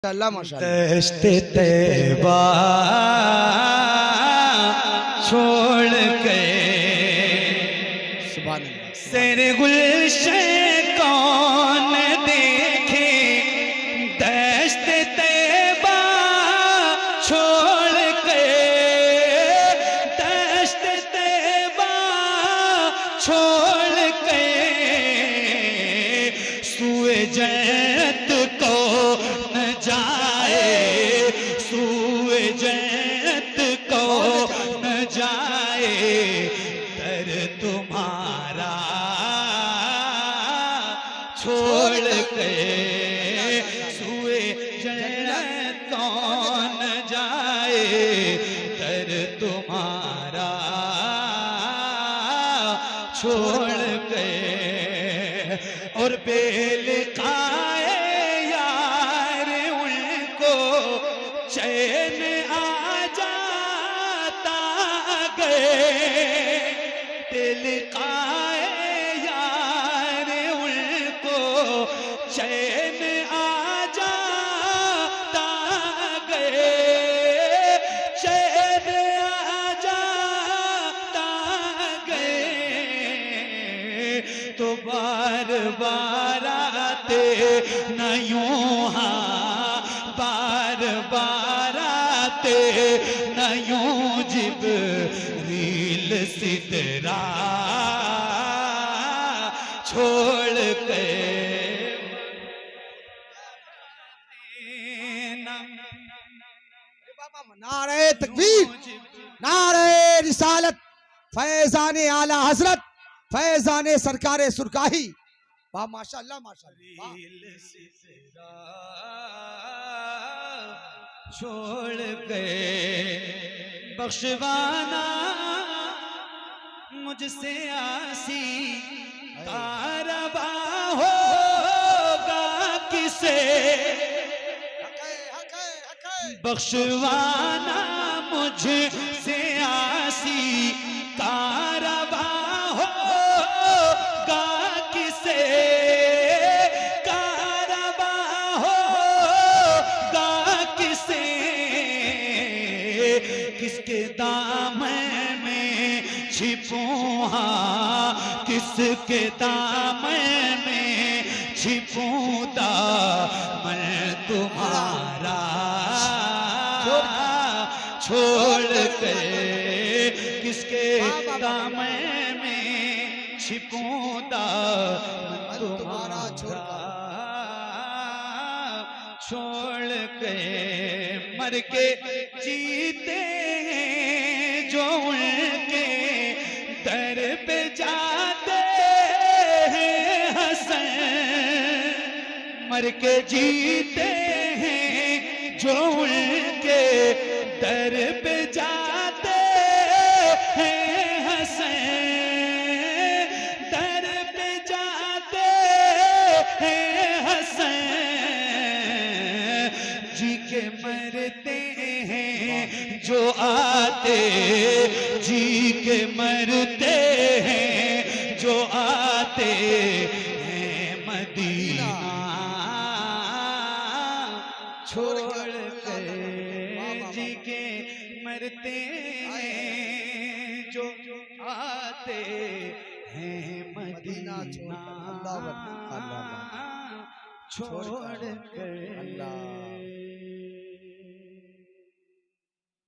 अल्लाह माशाअल्लाह। दश्त तैबा छोड़ के सुभान अल्लाह। सर गुलशन कौन देखे, दश्त तैबा छोड़ के, दश्त तैबा छोड़ के सुए जन्नत को न जाए, सुए जन्नत को न जाए, दर तुम्हारा छोड़ के सुए जन्नत को न जाए, दर तुम्हारा छोड़ के। और बेल खाए यार उनको चैन आ जाता गए, दिल खाए यार उनको चैन आ जाता गए, चैन आ जाता गए। तो बार बार आते न यूं, हाँ बार बार आते न यूं जिब्रील सिदरा छोड़ के। नारे तकबीर, नारे रिसालत, फैजाने आला हजरत, फैजाने सरकारे सुरकाही। वाह माशाअल्लाह माशाअल्लाह। छोड़ के बख्शवाना मुझसे आसी, कारवा होगा किसे, बख्शवाना मुझसे आसी, कारवा होगा किसे, कारवा होगा किसे, किसके दामन में छिपूं, हाँ किसके दामन में छिपूं, दामन तुम्हारा छोड़ के, किसके दामन में छिपूं, दामन तुम्हारा छोड़ के। मर के जीते हैं जो उनके दर पे जाते हैं हसन, मर के जीते हैं जो उनके दर पे जाते हैं हसन, दर पे जाते हैं हसन, जी के मरते हैं जो आते, जी के मरते हैं जो आते हैं मदीना छोड़ के, जी के मरते हैं जो आते हैं मदीना छोड़ कर, अल्लाह छोड़ कर। अल्लाह।